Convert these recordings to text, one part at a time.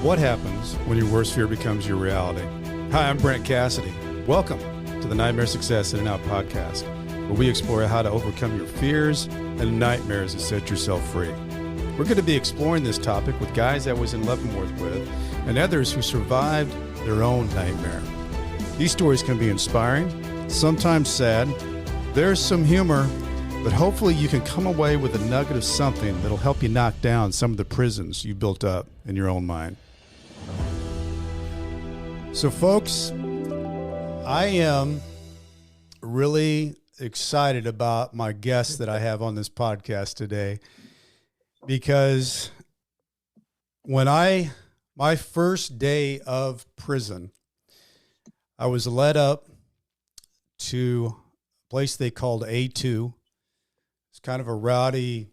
What happens when your worst fear becomes your reality? Hi, I'm Brent Cassidy. Welcome to the Nightmare Success In and Out podcast, where we explore how to overcome your fears and nightmares and set yourself free. We're going to be exploring this topic with guys I was in Leavenworth with and others who survived their own nightmare. These stories can be inspiring, sometimes sad. There's some humor, but hopefully you can come away with a nugget of something that'll help you knock down some of the prisons you built up in your own mind. So, folks, I am really excited about my guest that I have on this podcast today, because when my first day of prison, I was led up to a place they called A2. It's kind of a rowdy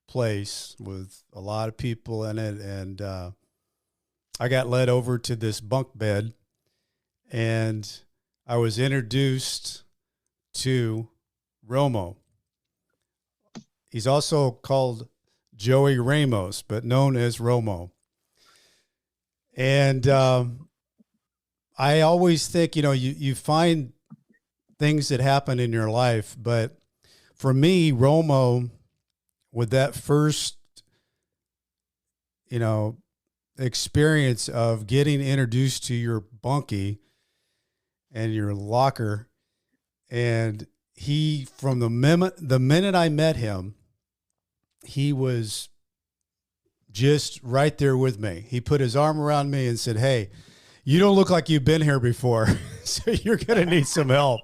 place with a lot of people in it, and I got led over to this bunk bed, and I was introduced to Romo. He's also called Joey Ramos, but known as Romo. And I always think, you find things that happen in your life, but for me, Romo, with that first, experience of getting introduced to your bunkie and your locker, and he, from the minute I met him, he was just right there with me. He put his arm around me and said, "Hey, you don't look like you've been here before, so you're going to need some help."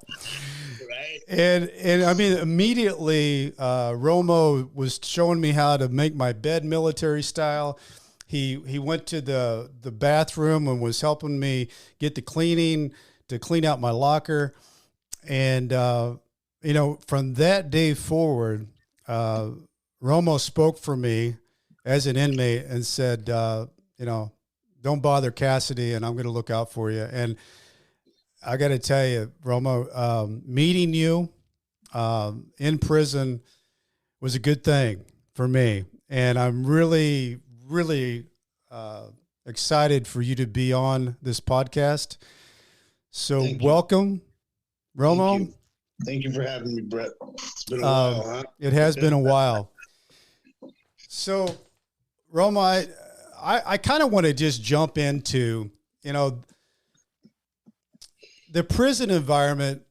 Right. And I mean, immediately, Romo was showing me how to make my bed military style. He went to the bathroom and was helping me get the cleaning to clean out my locker. And, from that day forward, Romo spoke for me as an inmate and said, don't bother Cassidy, and I'm going to look out for you. And I got to tell you, Romo, meeting you in prison was a good thing for me. And I'm really, really excited for you to be on this podcast. So welcome, Romo. Thank you for having me, Brett. It's been a while, huh? It has been a while. So, Romo, I kind of want to just jump into, the prison environment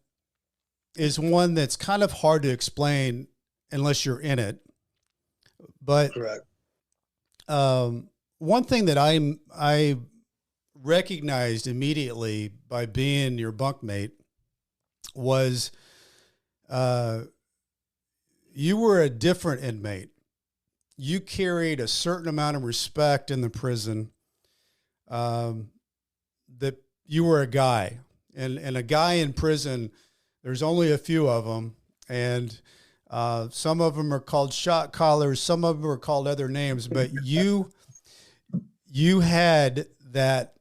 is one that's kind of hard to explain unless you're in it. But correct. One thing that I recognized immediately by being your bunkmate was you were a different inmate. You carried a certain amount of respect in the prison, that you were a guy. And a guy in prison, there's only a few of them. And some of them are called shot callers. Some of them are called other names. But you had that,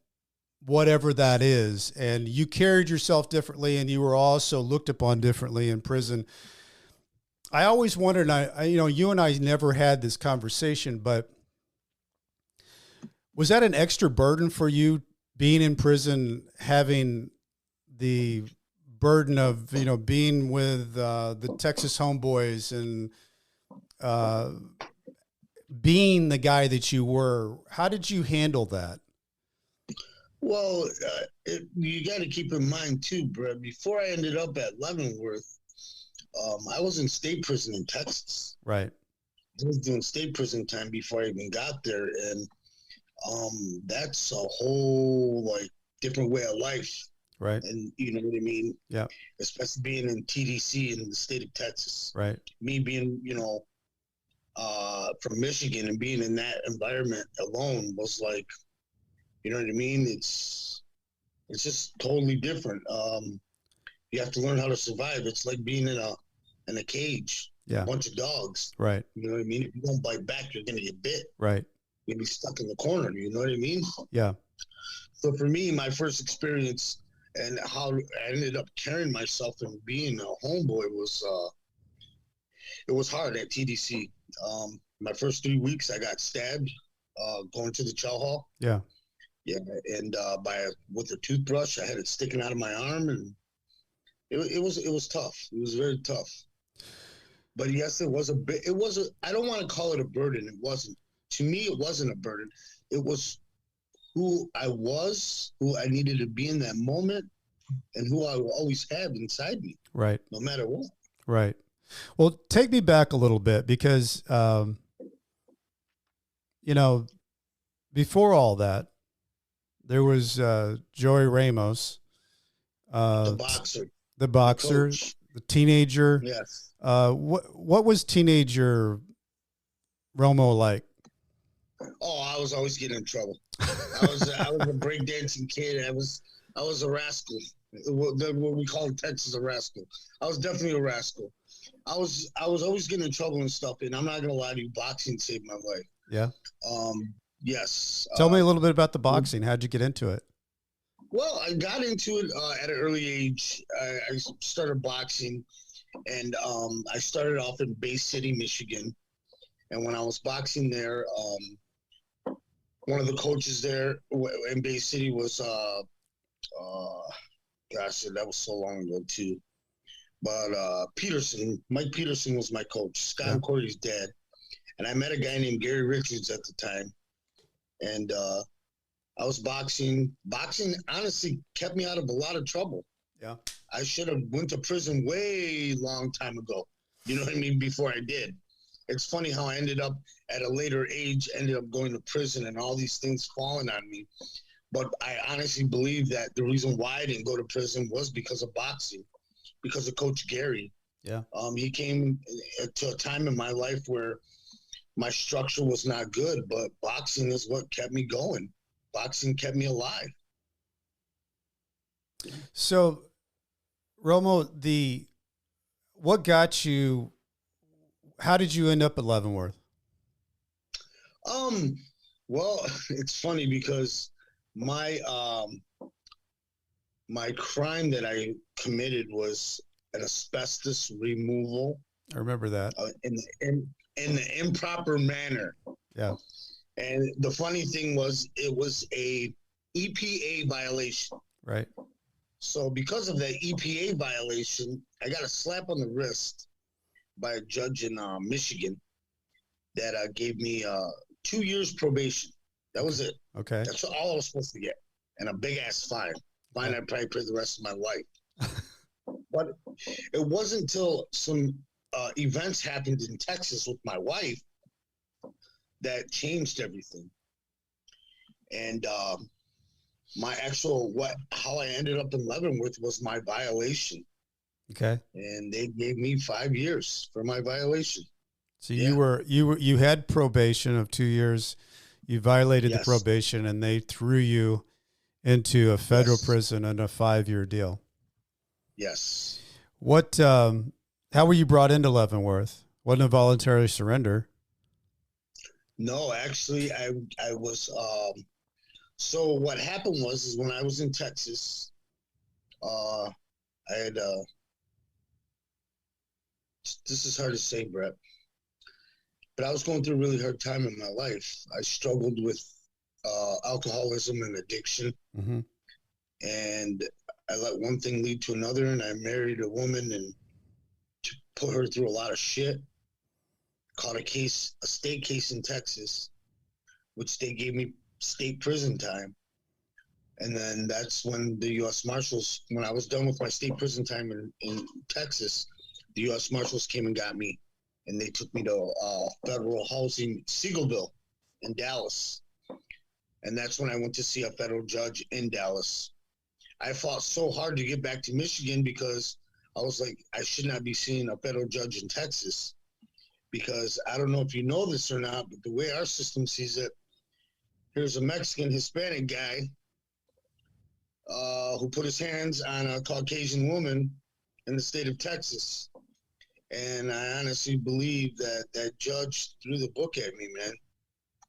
whatever that is, and you carried yourself differently, and you were also looked upon differently in prison. I always wondered, you and I never had this conversation, but was that an extra burden for you being in prison, having the burden of, being with the Texas Homeboys and being the guy that you were? How did you handle that? Well, you got to keep in mind too, Brett, before I ended up at Leavenworth, I was in state prison in Texas. Right. I was doing state prison time before I even got there. And that's a whole different way of life. Right. And you know what I mean? Yeah. Especially being in TDC in the state of Texas. Right. Me being, from Michigan and being in that environment alone was like, you know what I mean? It's just totally different. You have to learn how to survive. It's like being in a cage. Yeah. A bunch of dogs. Right. You know what I mean? If you don't bite back, you're gonna get bit. Right. You'll be stuck in the corner. You know what I mean? Yeah. So for me, my first experience and how I ended up carrying myself and being a homeboy was it was hard at TDC. My first 3 weeks, I got stabbed going to the chow hall. Yeah. Yeah, and with a toothbrush, I had it sticking out of my arm, and it was tough. It was very tough. But yes, it was a bit. It was a. I don't want to call it a burden. It wasn't. To me, it wasn't a burden. It was who I was, who I needed to be in that moment, and who I will always have inside me, Right. no matter what. Right. Well, take me back a little bit because, you know, before all that, there was Joey Ramos, The boxer, the my boxer, coach. the teenager. Yes. What was teenager Romo like? Oh, I was always getting in trouble. I was a breakdancing kid. I was a rascal. What we call in Texas a rascal. I was definitely a rascal. I was always getting in trouble and stuff. And I'm not gonna lie to you, boxing saved my life. Yeah. Yes. Tell me a little bit about the boxing. How'd you get into it? Well, I got into it at an early age. I started boxing, and I started off in Bay City, Michigan. And when I was boxing there, one of the coaches there in Bay City was, gosh, that was so long ago too. But Mike Peterson was my coach, Scott and Corey's dad. And I met a guy named Gary Richards at the time. And I was boxing. Boxing honestly kept me out of a lot of trouble. Yeah. I should have went to prison way long time ago. You know what I mean? Before I did. It's funny how I ended up at a later age, ended up going to prison and all these things falling on me. But I honestly believe that the reason why I didn't go to prison was because of boxing, because of Coach Gary. Yeah. He came to a time in my life where my structure was not good, but boxing is what kept me going. Boxing kept me alive. So, Romo, what got you? How did you end up at Leavenworth? Well, it's funny because my my crime that I committed was an asbestos removal. I remember that. In the improper manner. Yeah. And the funny thing was, it was a EPA violation. Right. So because of that EPA violation, I got a slap on the wrist by a judge in Michigan that gave me 2 years probation. That was it. Okay. That's all I was supposed to get. And a big ass fine. Fine I'd probably pay the rest of my life. But it wasn't until some events happened in Texas with my wife that changed everything. And how I ended up in Leavenworth was my violation. Okay. And they gave me 5 years for my violation. So you had probation of 2 years. You violated the probation, and they threw you into a federal prison and a 5-year deal. Yes. What? How were you brought into Leavenworth? Wasn't a voluntary surrender? No, actually, I was. So what happened was when I was in Texas, I had. This is hard to say, Brett, but I was going through a really hard time in my life. I struggled with alcoholism and addiction, and I let one thing lead to another, and I married a woman and put her through a lot of shit. Caught a state case in Texas, which they gave me state prison time. And then that's when the U.S. Marshals, when I was done with my state prison time in Texas, the U.S. Marshals came and got me, and they took me to federal housing, Seagoville in Dallas. And that's when I went to see a federal judge in Dallas. I fought so hard to get back to Michigan because I was like, I should not be seeing a federal judge in Texas. Because I don't know if you know this or not, but the way our system sees it, here's a Mexican Hispanic guy who put his hands on a Caucasian woman in the state of Texas. And I honestly believe that judge threw the book at me, man.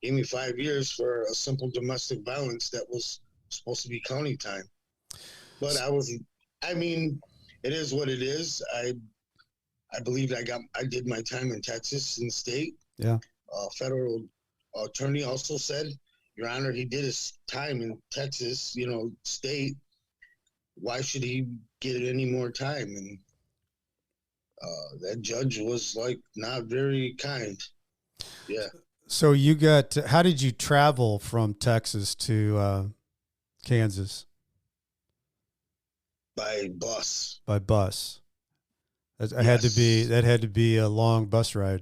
Gave me 5 years for a simple domestic violence that was supposed to be county time. But it is what it is. I believe I did my time in Texas in the state. Yeah. Federal attorney also said, Your Honor, he did his time in Texas, state. Why should he get any more time? And that judge was like not very kind. Yeah. So how did you travel from Texas to Kansas? By bus. By bus. That Yes. had to be a long bus ride.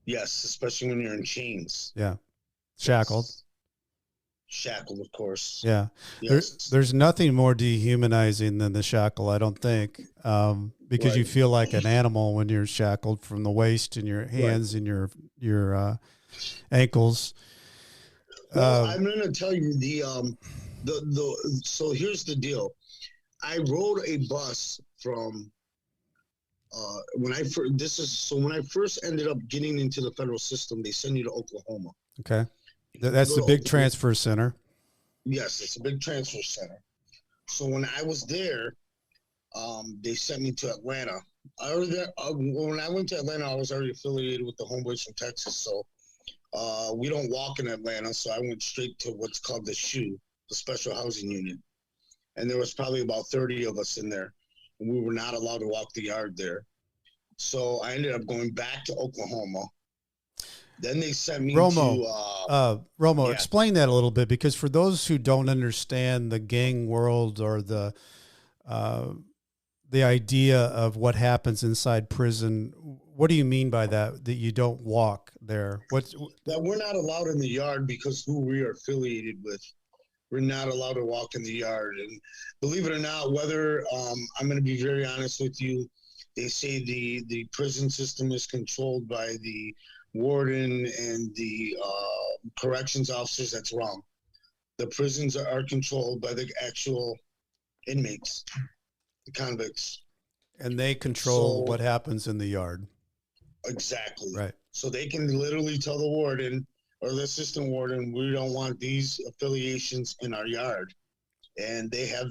Yes, especially when you're in chains. Yeah. Shackled. Yes. Shackled, of course. Yeah. Yes. There's nothing more dehumanizing than the shackle, I don't think, because you feel like an animal when you're shackled from the waist and your hands and your ankles. Well, I'm going to tell you so here's the deal. I rode a bus from when I first ended up getting into the federal system, they send you to Oklahoma. Okay. That's the big transfer center. Yes, it's a big transfer center. So when I was there, they sent me to Atlanta. When I went to Atlanta, I was already affiliated with the Homeboys from Texas. So we don't walk in Atlanta. So I went straight to what's called the SHU, the Special Housing Unit. And there was probably about 30 of us in there. And we were not allowed to walk the yard there. So I ended up going back to Oklahoma. Then they sent me Romo, explain that a little bit, because for those who don't understand the gang world or the idea of what happens inside prison, what do you mean by that you don't walk there? That we're not allowed in the yard because who we are affiliated with. We're not allowed to walk in the yard. And believe it or not, whether I'm going to be very honest with you, they say the prison system is controlled by the warden and the corrections officers. That's wrong. The prisons are controlled by the actual inmates, the convicts. And they control what happens in the yard. Exactly. Right. So they can literally tell the warden or the assistant warden, we don't want these affiliations in our yard. And they have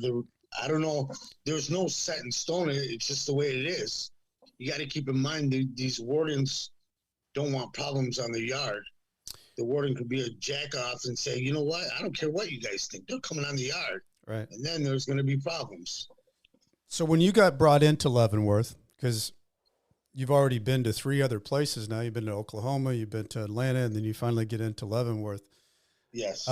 I don't know, there's no set in stone. It's just the way it is. You got to keep in mind these wardens don't want problems on the yard. The warden could be a jack off and say, you know what? I don't care what you guys think. They're coming on the yard. Right. And then there's going to be problems. So when you got brought into Leavenworth, because you've already been to 3 other places now. You've been to Oklahoma, you've been to Atlanta, and then you finally get into Leavenworth. Yes.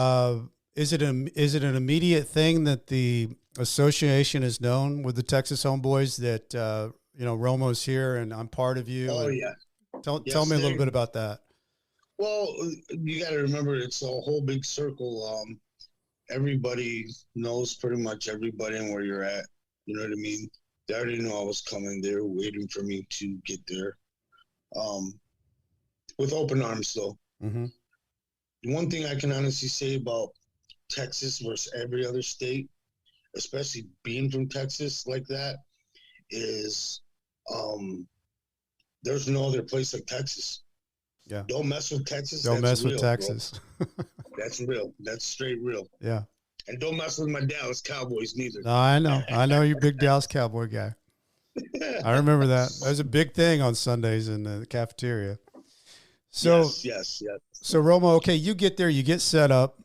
Is it an immediate thing that the association is known with the Texas Homeboys that Romo's here and I'm part of you? Oh, yeah. Tell me a little bit about that. Well, you got to remember it's a whole big circle. Everybody knows pretty much everybody and where you're at. You know what I mean? They already know I was coming. They were waiting for me to get there. With open arms, though. Mm-hmm. One thing I can honestly say about Texas versus every other state, especially being from Texas like that, is there's no other place like Texas. Yeah. Don't mess with Texas. Don't mess with Texas. That's real. That's straight real. Yeah. And don't mess with my Dallas Cowboys neither. No, I know you're a big Dallas Cowboy guy. I remember that. That was a big thing on Sundays in the cafeteria. So yes. So Romo, okay, you get there, you get set up.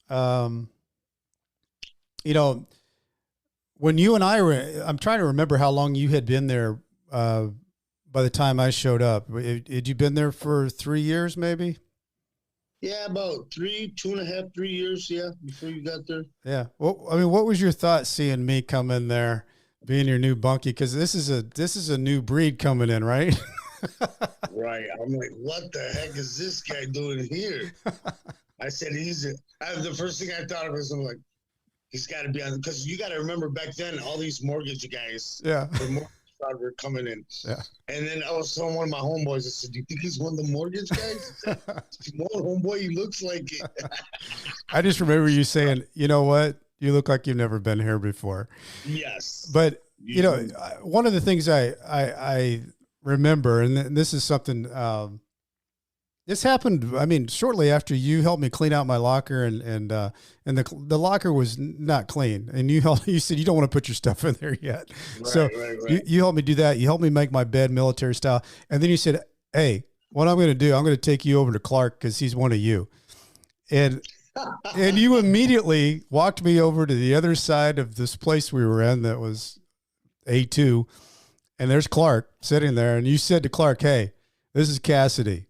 When you and I were, I'm trying to remember how long you had been there by the time I showed up. Had you been there for 3 years, maybe? Yeah, about 2.5, 3 years. Yeah, before you got there. Yeah. Well, I mean, what was your thought seeing me come in there, being your new bunkie? Because this is a new breed coming in, right? Right. I'm like, what the heck is this guy doing here? I said, the first thing I thought of was, I'm like, he's got to be on, because you got to remember back then, all these mortgage guys, were coming in. Yeah. And then I was telling one of my homeboys, I said, do you think he's one of the mortgage guys? No, homeboy, he looks like it. I just remember you saying, you know what? You look like you've never been here before. Yes. But, one of the things I remember, and this is something, this happened, I mean, shortly after you helped me clean out my locker, and the locker was not clean, and you said you don't want to put your stuff in there yet. Right. You helped me do that. You helped me make my bed military style, and then you said, "Hey, what I'm going to do, I'm going to take you over to Clark because he's one of you." And And you immediately walked me over to the other side of this place we were in that was A2. And there's Clark sitting there. And you said to Clark, hey, this is Cassidy.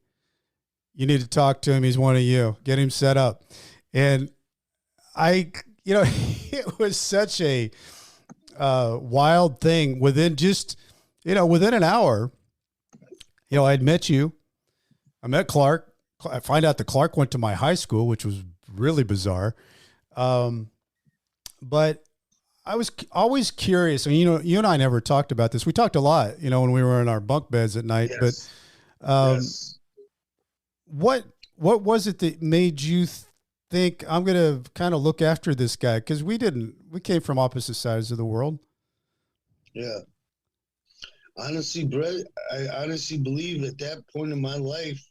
You need to talk to him. He's one of you. Get him set up. And it was such a wild thing within just, within an hour. I'd met you. I met Clark. I find out that Clark went to my high school, which was really bizarre. But I was always curious. And, you and I never talked about this. We talked a lot, when we were in our bunk beds at night. Yes. But Yes. what was it that made you think I'm going to kind of look after this guy? Because we came from opposite sides of the world. Yeah. Honestly, Brett, I honestly believe at that point in my life,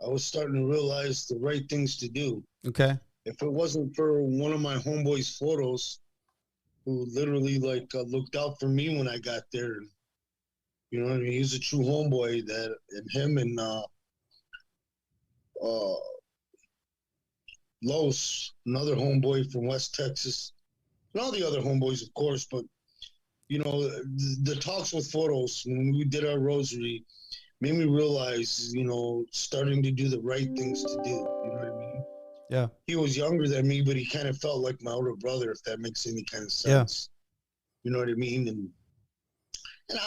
I was starting to realize the right things to do. Okay. If it wasn't for one of my homeboys' photos, who literally looked out for me when I got there, you know what I mean? He's a true homeboy. And him and Los, another homeboy from West Texas, and all the other homeboys, of course, but the talks with photos when we did our rosary made me realize, starting to do the right things to do. You know what I mean? Yeah. He was younger than me, but he kind of felt like my older brother, if that makes any kind of sense. Yeah. You know what I mean? And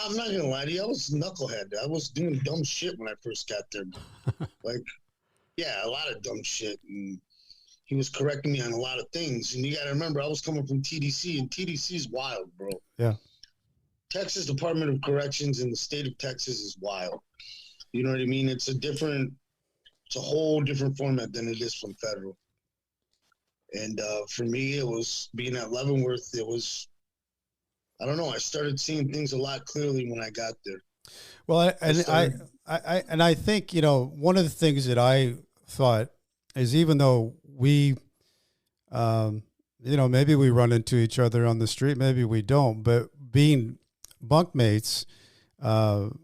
I'm not going to lie to you, I was a knucklehead. I was doing dumb shit when I first got there. A lot of dumb shit. And he was correcting me on a lot of things. And you got to remember, I was coming from TDC, and TDC is wild, bro. Yeah. Texas Department of Corrections in the state of Texas is wild. You know what I mean? It's a whole different format than it is from federal. And for me, it was being at Leavenworth. It was, I don't know. I started seeing things a lot clearly when I got there. Well, I think, one of the things that I thought is, even though we, maybe we run into each other on the street, maybe we don't, but being bunkmates, and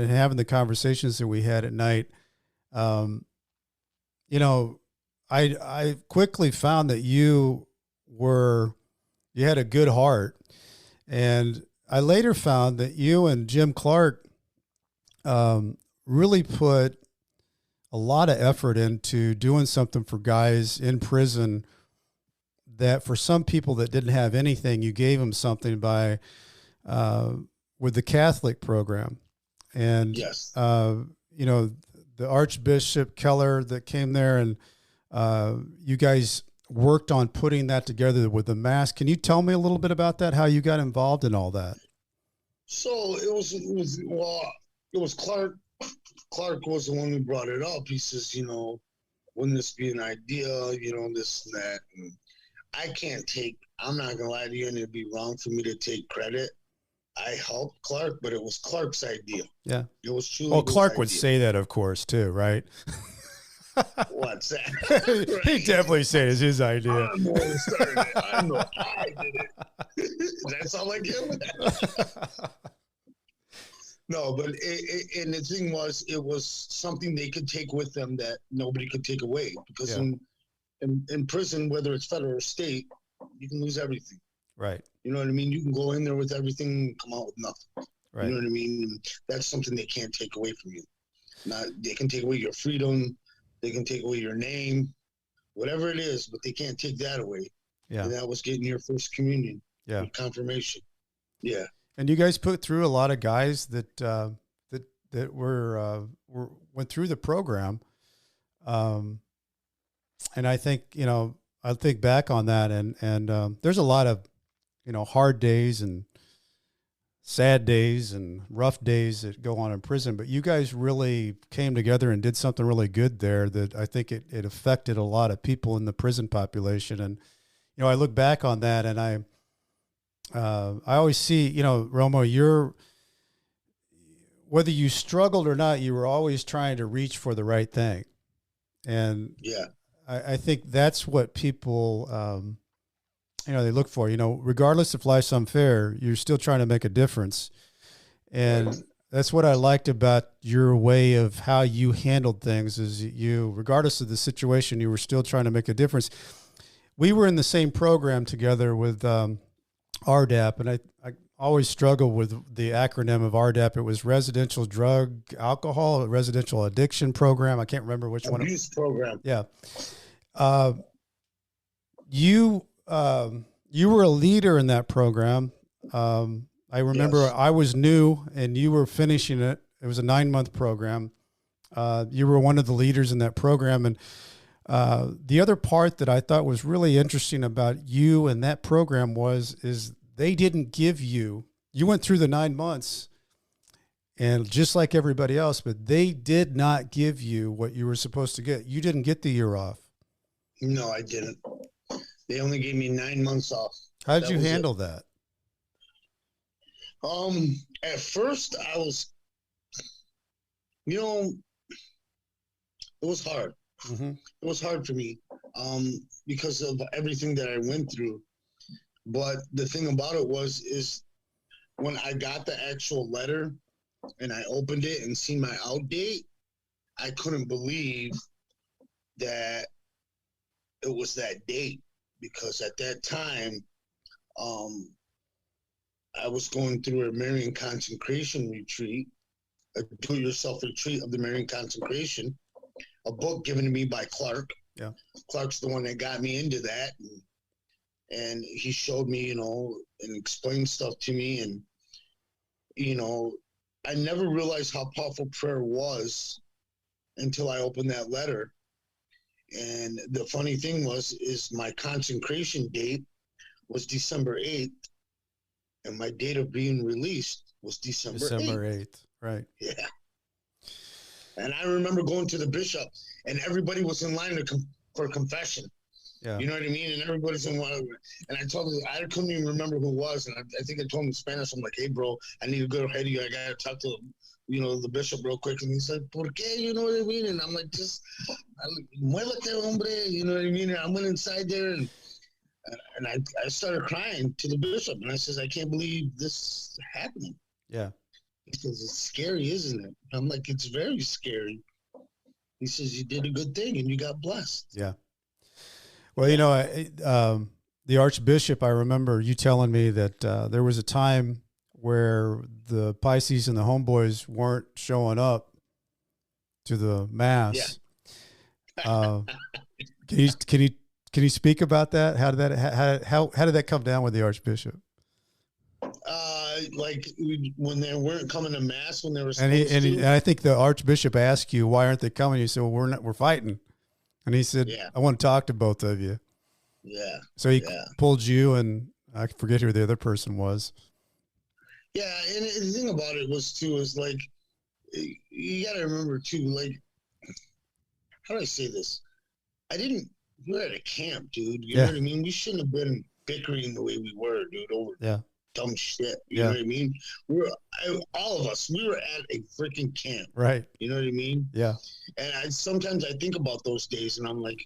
having the conversations that we had at night, I quickly found that you had a good heart. And I later found that you and Jim Clark really put a lot of effort into doing something for guys in prison that, for some people that didn't have anything, you gave them something by with the Catholic program. And, yes. The Archbishop Keller that came there, and you guys worked on putting that together with the mass. Can you tell me a little bit about that, how you got involved in all that? So it was Clark. Clark was the one who brought it up. He says, wouldn't this be an idea, this and that. And I'm not going to lie to you, and it'd be wrong for me to take credit. I helped Clark, but it was Clark's idea. Yeah. It was truly. Well, Clark would say that, of course, too, right? What's that? He definitely said it's his idea. I'm the one who started it. I know I did it. Does that sound like him? No, but and the thing was, it was something they could take with them that nobody could take away. Because in prison, whether it's federal or state, you can lose everything. Right. You know what I mean? You can go in there with everything and come out with nothing. Right. You know what I mean? And that's something they can't take away from you. They can take away your freedom. They can take away your name, whatever it is, but they can't take that away. Yeah. And that was getting your first communion. Yeah. Confirmation. Yeah. And you guys put through a lot of guys that went through the program. And I think, I think back on that, and there's a lot of, hard days and sad days and rough days that go on in prison, but you guys really came together and did something really good there that I think it affected a lot of people in the prison population. And, I look back on that, and I always see, Romo, whether you struggled or not, you were always trying to reach for the right thing. And yeah, I think that's what people, they look for, regardless if life's unfair, you're still trying to make a difference. And that's what I liked about your way of how you handled things. Is you, regardless of the situation, you were still trying to make a difference. We were in the same program together with RDAP, and I always struggle with the acronym of RDAP. It was Residential Drug Alcohol, Residential Addiction Program. I can't remember which one. Abuse program. Yeah. You were a leader in that program. I remember I was new and you were finishing it. It was a 9-month program. You were one of the leaders in that program. And the other part that I thought was really interesting about you and that program is they didn't give you went through the 9 months and just like everybody else, but they did not give you what you were supposed to get. You didn't get the year off. No, I didn't. They only gave me 9 months off. How did you handle that? At first I was, it was hard. Mm-hmm. It was hard for me, because of everything that I went through. But the thing about it is when I got the actual letter and I opened it and seen my out date, I couldn't believe that it was that date, because at that time, I was going through a Marian consecration retreat, a do-it-yourself retreat of the Marian consecration, a book given to me by Clark. Yeah. Clark's the one that got me into that. And he showed me, and explained stuff to me. And, I never realized how powerful prayer was until I opened that letter. And the funny thing is my consecration date was December 8th. And my date of being released was December 8th. Right. Yeah. And I remember going to the bishop, and everybody was in line for confession. Yeah. You know what I mean? And everybody's in one. And I told him, I couldn't even remember who it was. And I think I told him in Spanish. I'm like, hey, bro, I need to go ahead of you. I got to talk to, the bishop real quick. And he said, ¿Por qué? You know what I mean? And I'm like, muévete, hombre. You know what I mean? And I went inside there, and I started crying to the bishop. And I says, I can't believe this is happening. Yeah. He says, it's scary, isn't it? I'm like, it's very scary. He says, you did a good thing and you got blessed. Yeah. Well, the Archbishop, I remember you telling me that there was a time where the Pisces and the Homeboys weren't showing up to the Mass. Yeah. Can you speak about that? How did that come down with the Archbishop? Like when they weren't coming to Mass when they were supposed to. And I think the Archbishop asked you, why aren't they coming? You said, well, we're fighting. And he said, I want to talk to both of you. Yeah. So he pulled you, and I forget who the other person was. Yeah. And the thing about it is like, you got to remember too, like, how do I say this? We were at a camp, dude. You know what I mean? We shouldn't have been bickering the way we were, dude, over dumb shit. You know what I mean? All of us, we were at a freaking camp. Right. You know what I mean? Yeah. And sometimes I think about those days, and I'm like,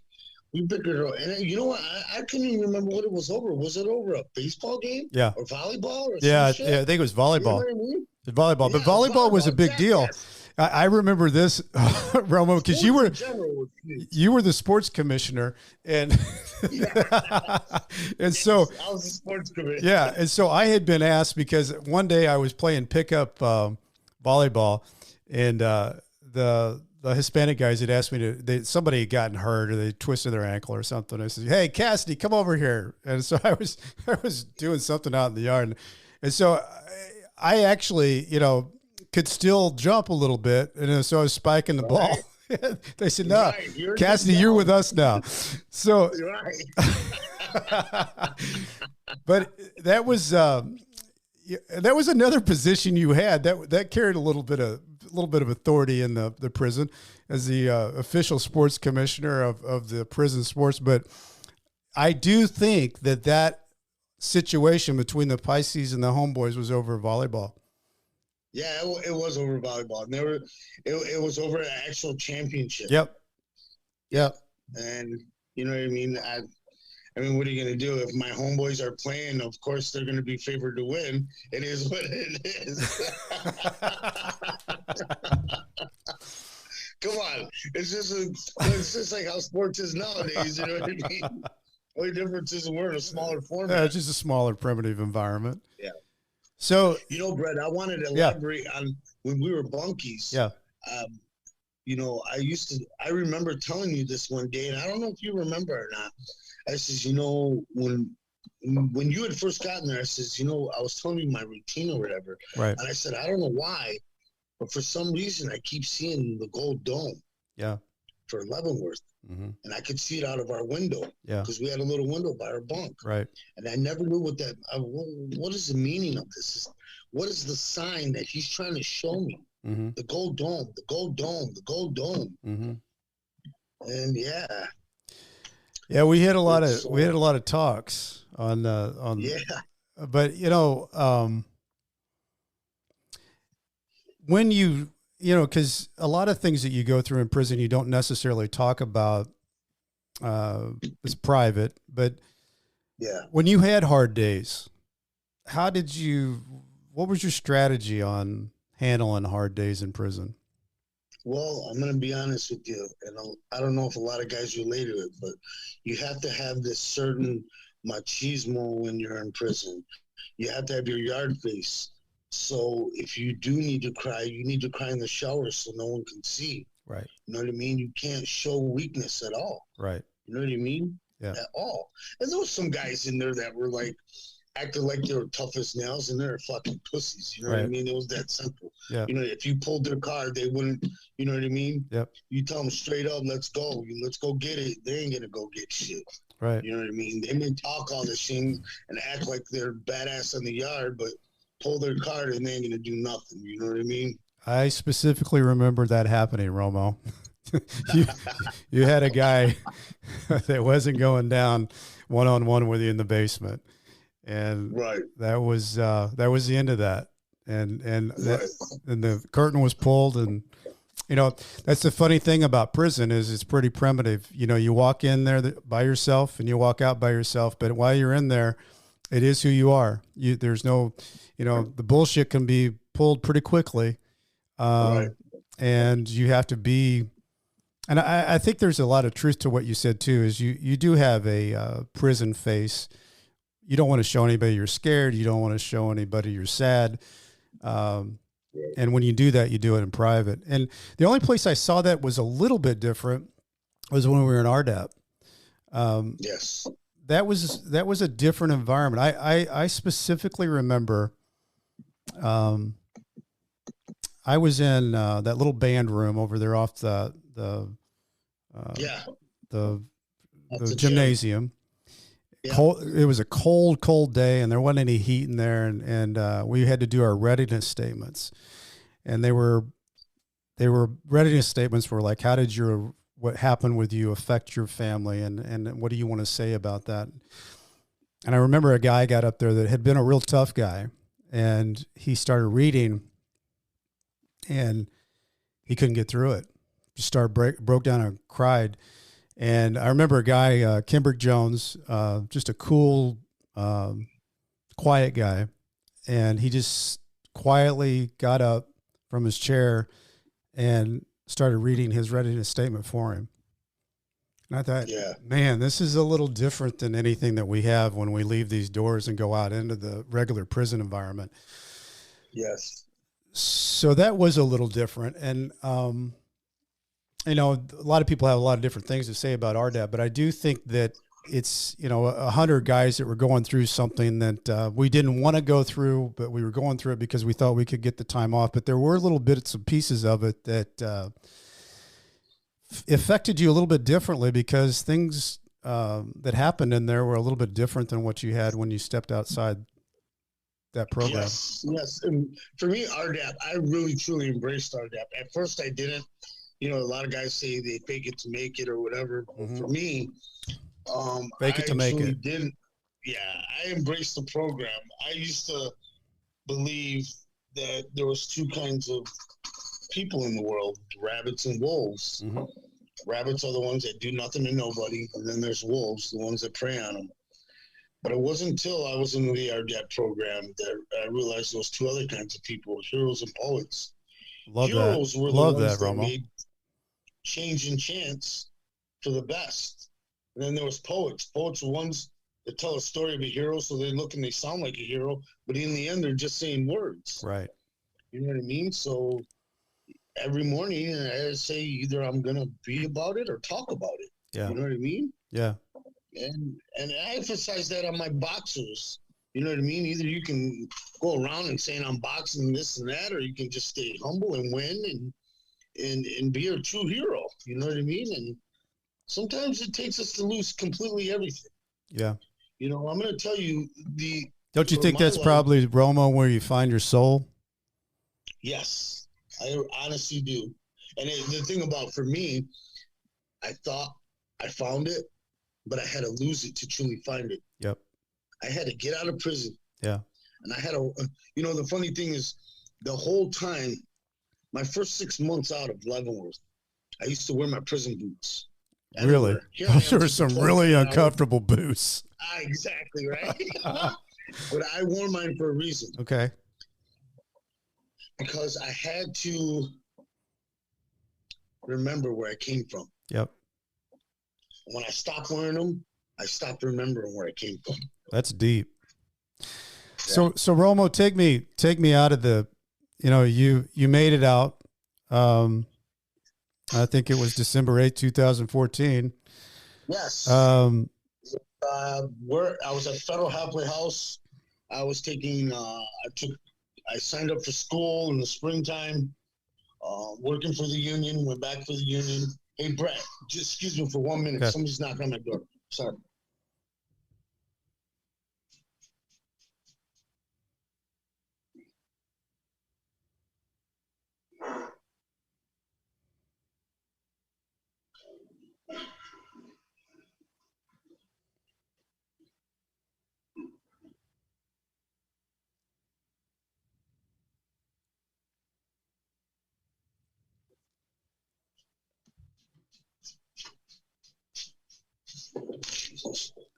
we bickered. And you know what? I couldn't even remember what it was over. Was it over a baseball game? Yeah. Or volleyball? Or yeah, some shit? I think it was volleyball. You know what I mean? It's volleyball. But volleyball was a big deal. I remember this, Romo, because you were the sports commissioner, and and so I was the sports commissioner. Yeah, and so I had been asked, because one day I was playing pickup volleyball, and the Hispanic guys had asked me somebody had gotten hurt or they twisted their ankle or something. I said, "Hey, Cassidy, come over here." And so I was doing something out in the yard, and so I actually, could still jump a little bit, and so I was spiking the ball. They said, "No, Cassidy, you're with us now." So, but that was another position you had that carried a little bit of authority in the prison as the official sports commissioner of the prison sports. But I do think that situation between the Pisces and the Homeboys was over volleyball. Yeah, it was over volleyball. And it was over an actual championship. Yep. And you know what I mean? I mean, what are you going to do? If my homeboys are playing, of course they're going to be favored to win. It is what it is. Come on. It's just like how sports is nowadays. You know what I mean? The only difference is we're in a smaller format. It's just a smaller, primitive environment. Yeah. So, you know, Brett, I wanted to elaborate on when we were bunkies. Yeah. You know, I remember telling you this one day, and I don't know if you remember or not. I says, you know, when you had first gotten there, I says, you know, I was telling you my routine or whatever. Right. And I said, I don't know why, but for some reason I keep seeing the gold dome. Yeah. For Leavenworth. Mm-hmm. And I could see it out of our window. Yeah. Because we had a little window by our bunk. Right. And I never knew what is the meaning of this? What is the sign that he's trying to show me? Mm-hmm. The gold dome, the gold dome, the gold dome. Mm-hmm. And yeah, we had a lot of talks on yeah. But you know, when you know, because a lot of things that you go through in prison, you don't necessarily talk about. It's private, but yeah, when you had hard days, what was your strategy on handling hard days in prison? Well, I'm going to be honest with you, and I don't know if a lot of guys relate to it, but you have to have this certain machismo when you're in prison. You have to have your yard face. So if you do need to cry, you need to cry in the shower so no one can see. Right. You know what I mean? You can't show weakness at all. Right. You know what I mean? Yeah. At all. And there was some guys in there that were like, acted like they were tough as nails, and they're fucking pussies. You know what I mean? It was that simple. Yeah. You know, if you pulled their car, they wouldn't, you know what I mean? Yep. You tell them straight up, let's go. Let's go get it. They ain't going to go get shit. Right. You know what I mean? They may talk all this shit and act like they're badass in the yard, but pull their card and they ain't going to do nothing. You know what I mean? I specifically remember that happening, Romo. you had a guy that wasn't going down one-on-one with you in the basement. And right. that was the end of that. And the curtain was pulled. And, you know, that's the funny thing about prison is it's pretty primitive. You know, you walk in there by yourself and you walk out by yourself. But while you're in there, it is who you are. There's no, you know, the bullshit can be pulled pretty quickly. Right. And you have to be, and I think there's a lot of truth to what you said too, is you do have a prison face. You don't want to show anybody you're scared. You don't want to show anybody you're sad. And when you do that, you do it in private. And the only place I saw that was a little bit different was when we were in RDAP. Yes. That was a different environment. I specifically remember I was in that little band room over there off the gymnasium. Yeah. It was a cold day, and there wasn't any heat in there, and we had to do our readiness statements, and they were readiness statements were like, how did what happened with you affect your family, and what do you want to say about that? And I remember a guy got up there that had been a real tough guy, and he started reading, and he couldn't get through it. Just broke down and cried. And I remember a guy, Kimbrick Jones, just a cool, quiet guy. And he just quietly got up from his chair and started reading his readiness statement for him. And I thought, man, this is a little different than anything that we have when we leave these doors and go out into the regular prison environment. Yes. So that was a little different. And, you know, a lot of people have a lot of different things to say about RDAP, but I do think that it's, you know, 100 guys that were going through something that we didn't want to go through, but we were going through it because we thought we could get the time off. But there were little bits and pieces of it that affected you a little bit differently because things that happened in there were a little bit different than what you had when you stepped outside that program. Yes. And for me, RDAP, I really, truly embraced RDAP. At first, I didn't. You know, a lot of guys say they fake it to make it or whatever. Mm-hmm. For me, fake it to make it. Didn't. Yeah, I embraced the program. I used to believe that there was two kinds of people in the world, rabbits and wolves. Mm-hmm. Rabbits are the ones that do nothing to nobody, and then there's wolves, the ones that prey on them. But it wasn't until I was in the RDAT program that I realized there was two other kinds of people, heroes and poets. Love Heroes that. were the Love ones that, that Romo. made change and chance for the best. And then there was poets. Poets were ones that tell a story of a hero, so they look and they sound like a hero, but in the end, they're just saying words. Right. You know what I mean? So every morning, I say either I'm going to be about it or talk about it. Yeah. You know what I mean? Yeah. And I emphasize that on my boxers. You know what I mean? Either you can go around and saying I'm boxing this and that, or you can just stay humble and win and be a true hero. You know what I mean? And sometimes it takes us to lose completely everything. Yeah. You know, I'm going to tell you Don't you think that's probably, Romo, where you find your soul? Yes, I honestly do. And the thing about, for me, I thought I found it, but I had to lose it to truly find it. Yep. I had to get out of prison. Yeah. And I had to, the funny thing is, the whole time, my first 6 months out of Leavenworth, I used to wear my prison boots. Really? Those are some really uncomfortable boots. Exactly, right? But I wore mine for a reason. Okay. Because I had to remember where I came from. Yep. When I stopped wearing them, I stopped remembering where I came from. That's deep. Yeah. So Romo, take me out of the, you made it out. I think it was December 8th, 2014. Yes. I was at Federal Halfway House. I was taking, I signed up for school in the springtime, working for the union, went back for the union. Hey, Brett, just excuse me for 1 minute. Okay. Somebody's knocking on my door. Sorry.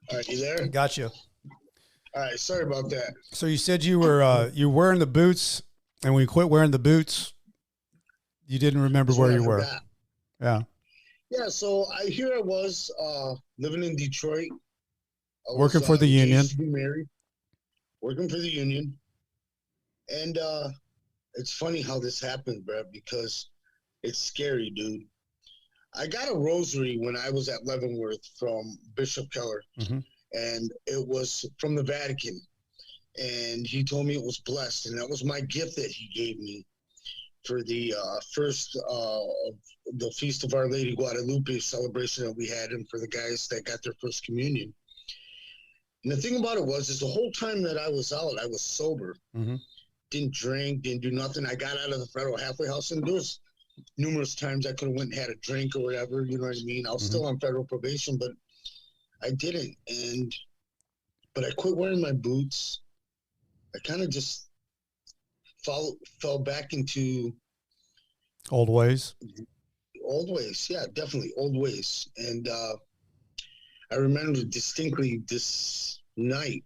All right, you there? Gotcha. All right, sorry about that. So you said you were wearing the boots, and when you quit wearing the boots, you didn't remember where you were. Yeah. Yeah. So here I was living in Detroit, working for the union. Married, working for the union, and it's funny how this happened, Brett, because it's scary, dude. I got a rosary when I was at Leavenworth from Bishop Keller, and it was from the Vatican. And he told me it was blessed, and that was my gift that he gave me for the first the Feast of Our Lady Guadalupe celebration that we had, and for the guys that got their first communion. And the thing about it is the whole time that I was out, I was sober. Didn't drink, didn't do nothing. I got out of the Federal Halfway House, and there was numerous times I could have went and had a drink or whatever, you know what I mean? I was still on federal probation, but I didn't. But I quit wearing my boots. I kind of just fell back into old ways. Old ways, yeah, definitely old ways. And I remember distinctly this night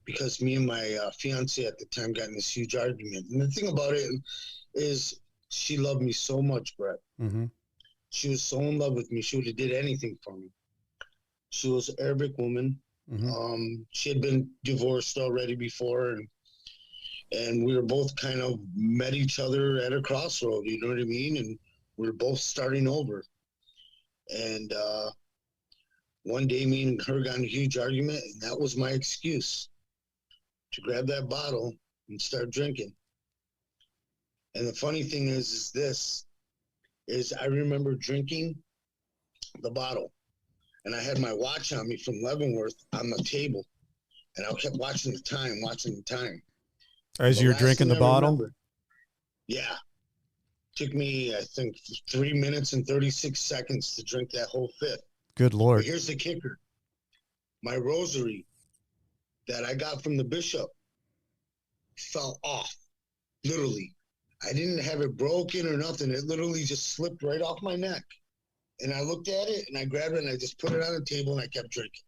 because me and my fiance at the time got in this huge argument. And the thing about it is, she loved me so much, Brett. She was so in love with me. She would have did anything for me. She was an Arabic woman. She had been divorced already before, and we were both kind of met each other at a crossroad, you know what I mean? And we were both starting over. And one day me and her got in a huge argument, and that was my excuse to grab that bottle and start drinking. And the funny thing is I remember drinking the bottle, and I had my watch on me from Leavenworth on the table, and I kept watching the time. As you're drinking the bottle? Yeah. Took me, I think, 3 minutes and 36 seconds to drink that whole fifth. Good Lord. But here's the kicker. My rosary that I got from the bishop fell off, literally. I didn't have it broken or nothing. It literally just slipped right off my neck And I looked at it and I grabbed it and I just put it on the table and I kept drinking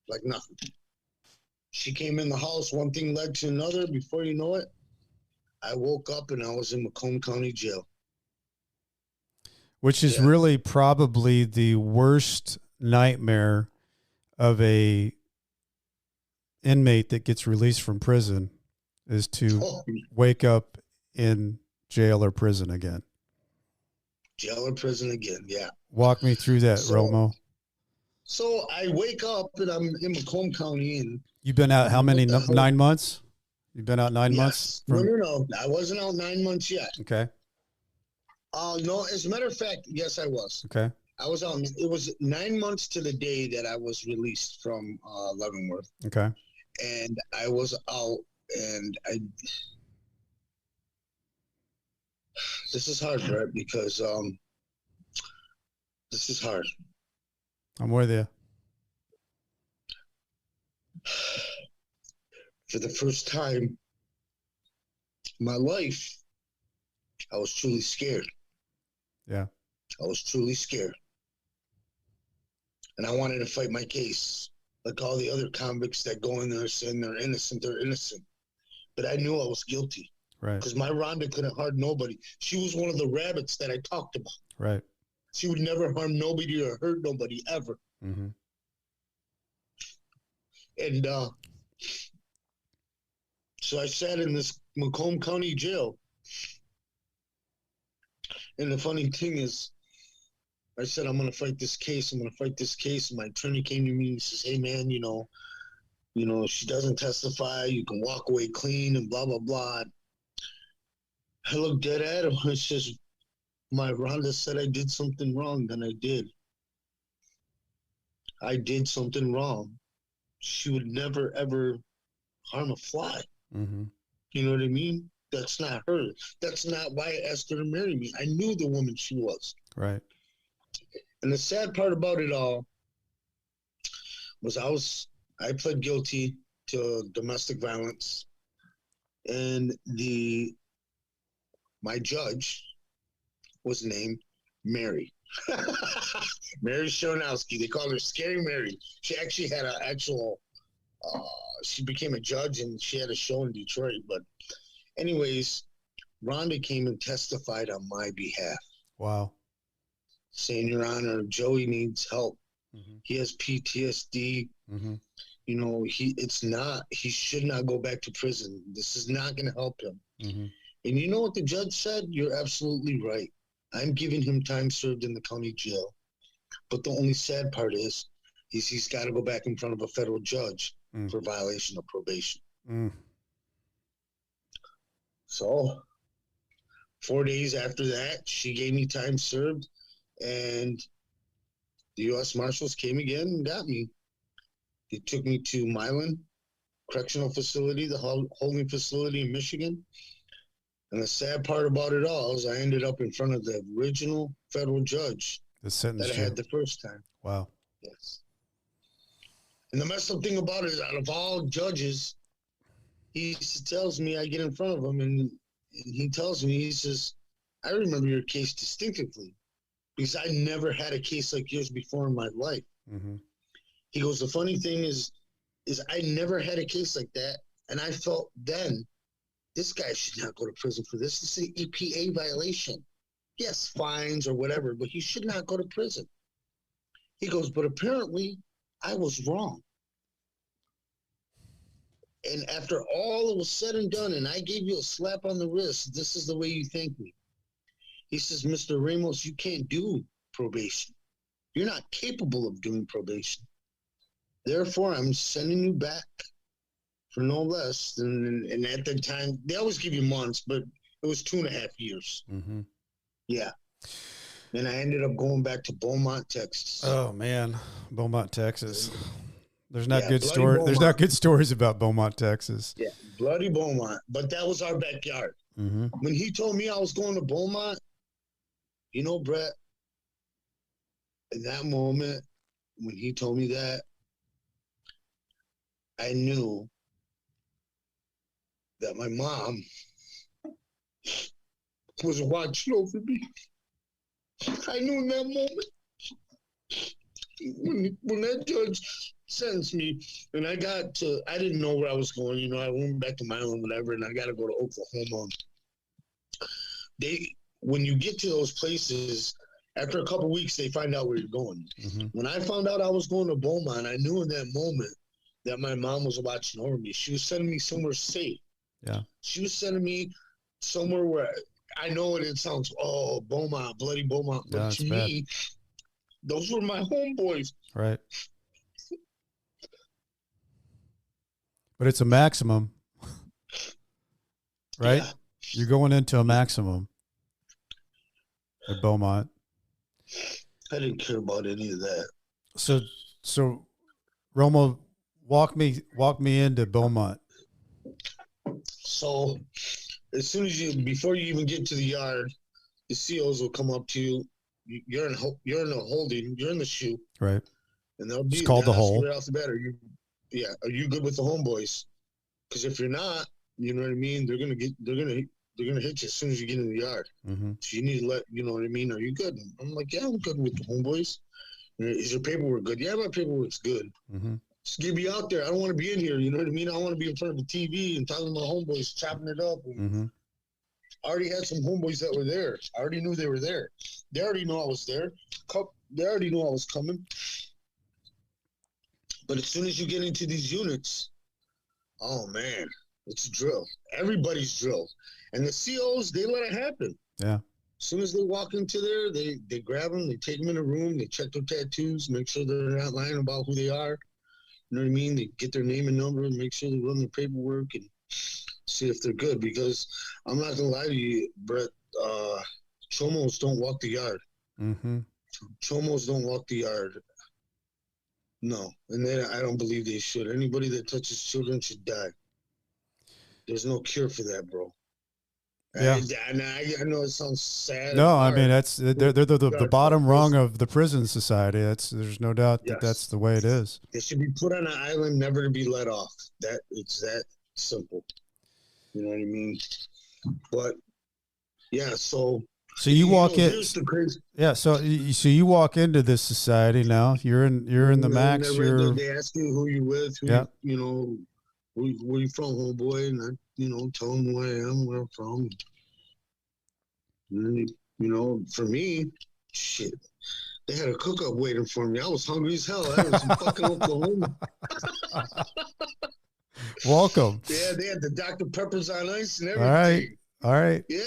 like nothing. She came in the house. One thing led to another. Before you know it, I woke up and I was in Macomb County Jail. Which is really probably the worst nightmare of a inmate that gets released from prison, is to wake up in jail or prison again. Jail or prison again, yeah. Walk me through that, Romo. So I wake up and I'm in Macomb County, and you've been out how many? 9 months? You've been out 9 months? No. I wasn't out 9 months yet. Okay. No, as a matter of fact, yes, I was. Okay. I was out. It was 9 months to the day that I was released from Leavenworth. Okay. And I was out, and this is hard, Brett, because this is hard. I'm with you. For the first time in my life, I was truly scared. Yeah. I was truly scared. And I wanted to fight my case. Like all the other convicts that go in there saying they're innocent. But I knew I was guilty. Right. Because my Rhonda couldn't harm nobody. She was one of the rabbits that I talked about. Right. She would never harm nobody or hurt nobody ever. Mm-hmm. And so I sat in this Macomb County jail. And the funny thing is, I said, I'm going to fight this case. And my attorney came to me and says, hey, man, you know, she doesn't testify. You can walk away clean and blah, blah, blah. I looked dead at him. I says, my Rhonda said I did something wrong. Then I did. I did something wrong. She would never, ever harm a fly. Mm-hmm. You know what I mean? That's not her. That's not why I asked her to marry me. I knew the woman she was. Right. And the sad part about it all was I pled guilty to domestic violence, and my judge was named Mary. Mary Sharonowski. They called her Scary Mary. She actually had an actual she became a judge and she had a show in Detroit. But anyways, Rhonda came and testified on my behalf. Wow. Saying, Your Honor, Joey needs help. Mm-hmm. He has PTSD. Mm-hmm. You know, he should not go back to prison. This is not going to help him. Mm-hmm. And you know what the judge said? You're absolutely right. I'm giving him time served in the county jail. But the only sad part is he's got to go back in front of a federal judge for violation of probation. Mm. So 4 days after that, she gave me time served, and the U.S. Marshals came again and got me. They took me to Milan Correctional Facility, the holding facility in Michigan. And the sad part about it all is I ended up in front of the original federal judge that I had the first time. Wow. Yes. And the messed up thing about it is, out of all judges, he tells me, I get in front of him, and he tells me, he says, I remember your case distinctively because I never had a case like yours before in my life. Mm-hmm. He goes, the funny thing is I never had a case like that, and I felt then, this guy should not go to prison for this. This is an EPA violation. Yes, fines or whatever, but he should not go to prison. He goes, but apparently I was wrong. And after all was said and done, and I gave you a slap on the wrist, this is the way you thank me. He says, Mr. Ramos, you can't do probation. You're not capable of doing probation. Therefore, I'm sending you back for no less than, and at the time, they always give you months, but it was 2.5 years. Mm-hmm. Yeah. And I ended up going back to Beaumont, Texas. Oh, man. Beaumont, Texas. There's not good stories. There's not good stories about Beaumont, Texas. Yeah, bloody Beaumont. But that was our backyard. Mm-hmm. When he told me I was going to Beaumont, you know, Brett, in that moment, when he told me that, I knew that my mom was watching over me. I knew in that moment when that judge sentenced me, and I didn't know where I was going. You know, I went back to Milan, whatever, and I got to go to Oklahoma. When you get to those places, after a couple of weeks, they find out where you're going. Mm-hmm. When I found out I was going to Beaumont, I knew in that moment that my mom was watching over me. She was sending me somewhere safe. Yeah. She was sending me somewhere where I know it sounds, Beaumont, bloody Beaumont. But No, to bad. me, those were my homeboys. Right. But it's a maximum, right? Yeah. You're going into a maximum at Beaumont. I didn't care about any of that. So Romo, walk me into Beaumont. So as soon as before you even get to the yard, the COs will come up to you. You're in the holding. You're in the shoe. Right. And they'll It's called the hole. right off the bat. Are you good with the homeboys? Because if you're not, you know what I mean. They're gonna hit you as soon as you get in the yard. Mm-hmm. So you need to you know what I mean. Are you good? And I'm like, yeah, I'm good with the homeboys. Is your paperwork good? Yeah, my paperwork's good. Mm-hmm. Just get me out there. I don't want to be in here. You know what I mean? I want to be in front of the TV and talking to my homeboys, chopping it up. Mm-hmm. I already had some homeboys that were there. I already knew they were there. They already know I was there. They already knew I was coming. But as soon as you get into these units, oh man, it's a drill. Everybody's drill. And the COs, they let it happen. Yeah. As soon as they walk into there, they grab them, they take them in a room, they check their tattoos, make sure they're not lying about who they are. You know what I mean? They get their name and number and make sure they run their paperwork and see if they're good. Because I'm not gonna lie to you, Brett, chomos don't walk the yard. Mm-hmm. Chomos don't walk the yard. No, and I don't believe they should. Anybody that touches children should die. There's no cure for that, bro. Yeah. I know it sounds sad. No, I mean they're the bottom rung of the prison society. There's no doubt that that's the way it is. They should be put on an island, never to be let off. It's that simple. You know what I mean? But yeah, so you walk in. Yeah, so you walk into this society now. You're in the max. They ask you who you're with. You know, where you from, homeboy, and I tell them who I am, where I'm from. And then, for me, shit, they had a cook-up waiting for me. I was hungry as hell. I was in fucking Oklahoma. Welcome. Yeah, they had the Dr. Peppers on ice and everything. All right. Yeah.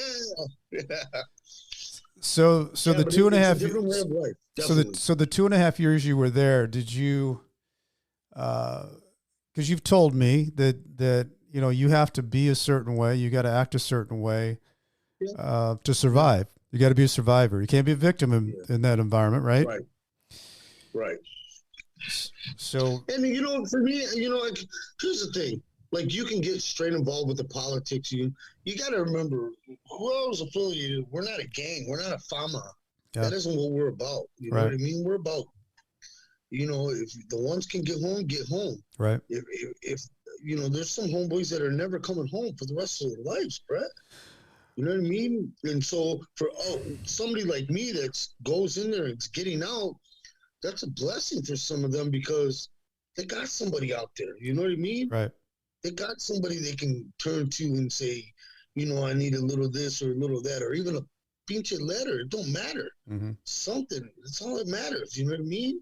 So the 2.5 years. So the 2.5 years you were there, did you? Because you've told me that you have to be a certain way, you got to act a certain way to survive. You got to be a survivor. You can't be a victim in that environment, right? Right. So, and for me, like, here's the thing. Like, you can get straight involved with the politics. You got to remember, who I was affiliated, we're not a gang. We're not a fama. Yeah. That isn't what we're about. You know what I mean? We're about, if the ones can get home, get home. Right. If there's some homeboys that are never coming home for the rest of their lives, Brett. You know what I mean? And so for somebody like me that goes in there and is getting out, that's a blessing for some of them because they got somebody out there. You know what I mean? Right. They got somebody they can turn to and say, I need a little this or a little that, or even a pinche letter. It don't matter. Mm-hmm. Something. That's all that matters. You know what I mean?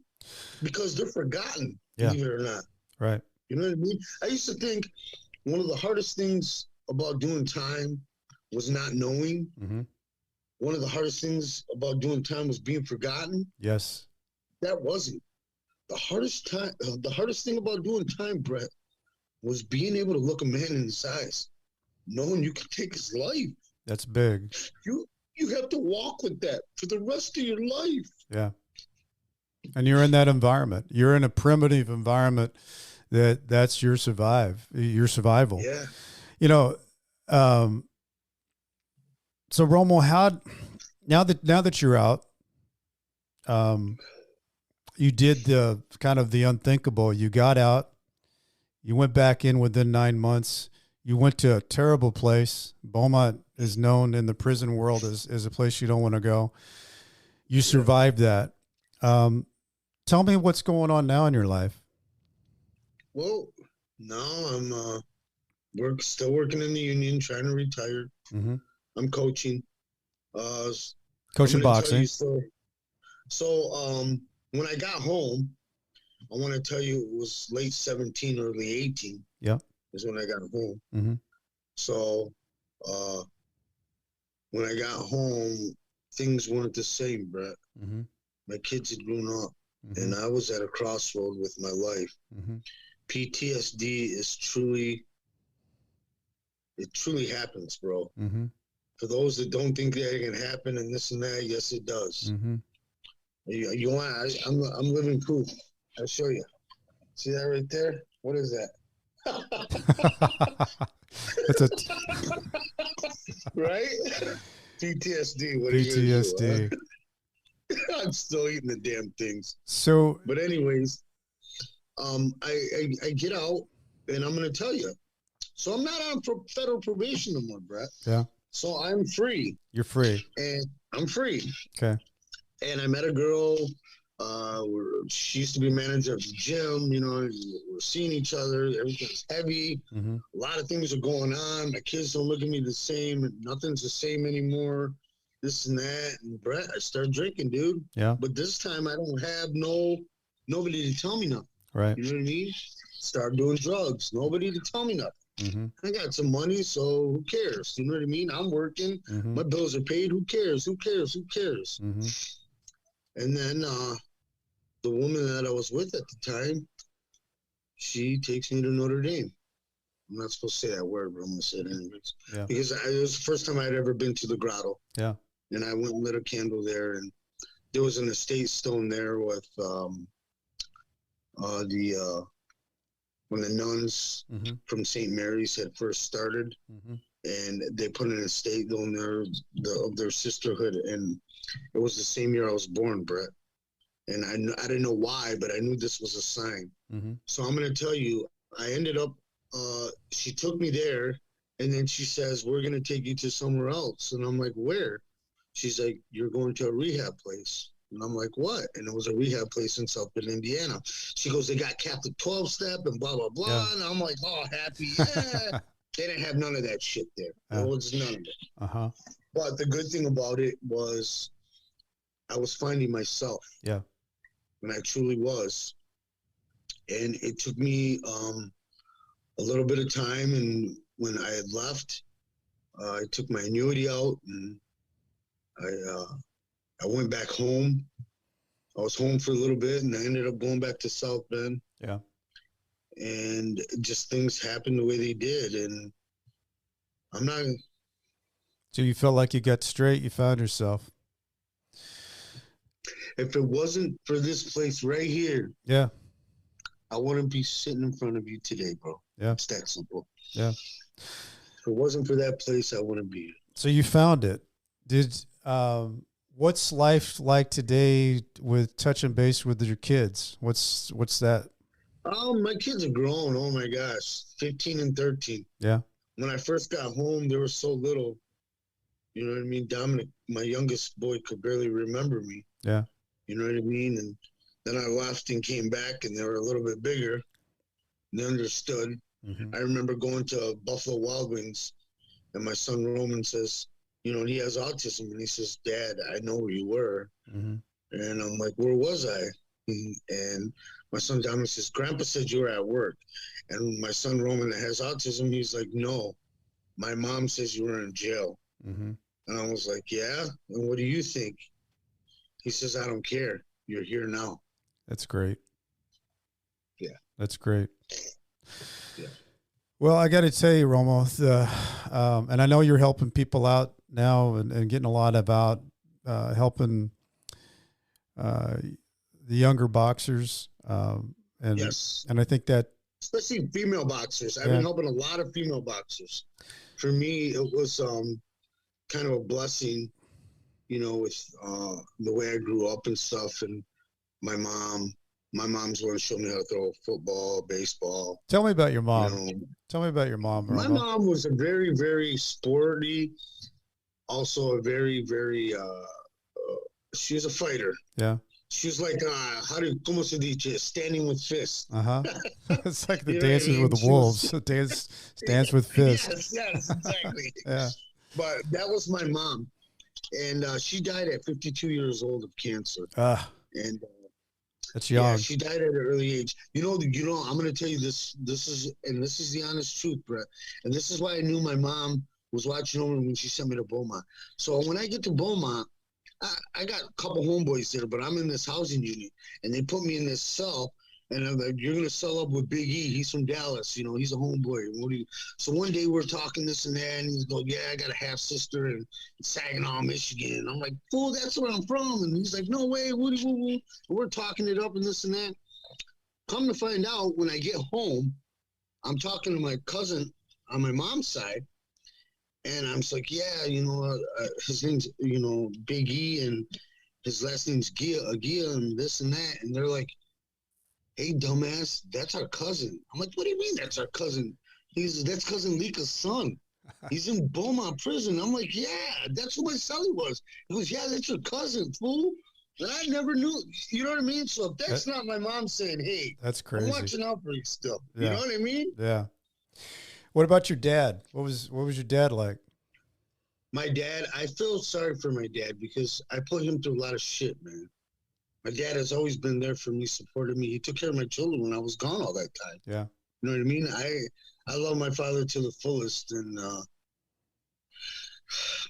Because they're forgotten, believe it or not. Right. You know what I mean? I used to think one of the hardest things about doing time was not knowing. Mm-hmm. One of the hardest things about doing time was being forgotten. Yes. That wasn't. The hardest thing about doing time, Brett, was being able to look a man in his eyes, knowing you could take his life. That's big. You have to walk with that for the rest of your life. Yeah. And you're in that environment. You're in a primitive environment that's your survival. Yeah. So Romo, now that you're out, you did the kind of the unthinkable. You got out, you went back in within 9 months. You went to a terrible place. Beaumont is known in the prison world as a place you don't want to go. You survived that. Tell me what's going on now in your life. Well, now I'm still working in the union, trying to retire. Mm-hmm. I'm coaching. I'm Coaching gonna tell you boxing. so when I got home, I want to tell you it was late 17, early 18. Yeah. Is when I got home. Mm-hmm. So when I got home, things weren't the same, Brett. Mm-hmm. My kids had grown up, Mm-hmm. and I was at a crossroad with my life. Mm-hmm. PTSD is it truly happens, bro. Mm-hmm. For those that don't think that it can happen and this and that, yes, it does. Mm-hmm. You want? I'm living proof. I'll show you. See that right there? What is that? It's a Right? PTSD. What are you gonna do? PTSD. Huh? I'm still eating the damn things. So, But anyways, I get out and I'm gonna tell you. So I'm not on federal probation no more, Brett. yeah, So I'm free. you're free. And I'm free. Okay. And I met a girl. She used to be manager of the gym. You know, we're seeing each other. Everything's heavy. Mm-hmm. A lot of things are going on. My kids don't look at me the same. Nothing's the same anymore. This and that. And Brett, I started drinking, dude. Yeah. But this time I don't have nobody to tell me nothing. Right. You know what I mean? Start doing drugs. Nobody to tell me nothing. Mm-hmm. I got some money, so who cares? You know what I mean? I'm working. Mm-hmm. My bills are paid. Who cares? Who cares? Who cares? Mm-hmm. And then the woman that I was with at the time, she takes me to Notre Dame. I'm not supposed to say that word, but I'm going to say it anyways. Yeah. Because it was the first time I'd ever been to the grotto. Yeah. And I went and lit a candle there. And there was an estate stone there with when the nuns Mm-hmm. from St. Mary's had first started. Mm-hmm. And they put an estate on there of their sisterhood. And it was the same year I was born, Brett. And I didn't know why, but I knew this was a sign. Mm-hmm. So I'm going to tell you, I ended up, she took me there, and then she says, we're going to take you to somewhere else. And I'm like, where? She's like, you're going to a rehab place. And I'm like, what? And it was a rehab place in South Bend, Indiana. She goes, they got Catholic 12-step and blah, blah, blah. Yeah. And I'm like, oh, happy. Yeah. They didn't have none of that shit there. There was none of it. Uh-huh. But the good thing about it was I was finding myself. Yeah. And I truly was. And it took me a little bit of time. And when I had left, I took my annuity out and I went back home. I was home for a little bit and I ended up going back to South Bend. Yeah. And just things happened the way they did. And I'm not. So you felt like you got straight, you found yourself. If it wasn't for this place right here, Yeah. I wouldn't be sitting in front of you today, bro. Yeah. It's that simple. Yeah. If it wasn't for that place, I wouldn't be here. So you found it. What's life like today with touching base with your kids? What's that? My kids are grown. Oh my gosh, 15 and 13. Yeah. When I first got home, they were so little. You know what I mean? Dominic, my youngest boy, could barely remember me. Yeah. You know what I mean? And then I left and came back, and they were a little bit bigger. And they understood. Mm-hmm. I remember going to Buffalo Wild Wings, and my son Roman says, you know, he has autism, and he says, Dad, I know where you were. Mm-hmm. And I'm like, where was I? And my son Dominic says, Grandpa said you were at work. And my son Roman that has autism, he's like, no, my mom says you were in jail. Mm-hmm. And I was like, yeah? And what do you think? He says, I don't care. You're here now. That's great. Yeah. That's great. Yeah. Well, I got to tell you, Romo, and I know you're helping people out now and getting a lot about helping the younger boxers. And, yes. And I think that, especially female boxers. I've been helping a lot of female boxers. For me, it was kind of a blessing, you know, with the way I grew up and stuff. And my mom's one to show me how to throw football, baseball. Tell me about your mom. You know. Tell me about your mom, Romo. My mom was a very, very sporty, also a very, very, she was a fighter. Yeah. She was like, como se dice, standing with fists. It's like the You know what I Dances mean? with the She Wolves. was, Dance with fists. yes, exactly. Yeah. But that was my mom. And she died at 52 years old of cancer. And that's young. yeah, she died at an early age. You know, I'm going to tell you this. This is the honest truth, Brett. And this is why I knew my mom was watching over when she sent me to Beaumont. So when I get to Beaumont, I got a couple homeboys there, but I'm in this housing unit, and they put me in this cell. And I'm like, you're going to cell up with Big E. He's from Dallas. You know, he's a homeboy. So one day we're talking this and that, and he's going, yeah, I got a half-sister in Saginaw, Michigan. And I'm like, fool, that's where I'm from. And he's like, no way, Woody, woo, woo. And we're talking it up and this and that. Come to find out, when I get home, I'm talking to my cousin on my mom's side, and I'm just like, yeah, his name's, Big E, and his last name's Gia, and this and that. And they're like, hey, dumbass, that's our cousin. I'm like, what do you mean that's our cousin? That's cousin Lika's son. He's in Beaumont prison. I'm like, yeah, that's who my son was. He goes, yeah, that's your cousin, fool. And I never knew. You know what I mean? So if that's not my mom saying, hey, that's crazy. I'm watching out for you still. Yeah. You know what I mean? Yeah. What about your dad? What was your dad like? My dad, I feel sorry for my dad because I put him through a lot of shit, man. My dad has always been there for me, supported me. He took care of my children when I was gone all that time. Yeah. You know what I mean? I love my father to the fullest, and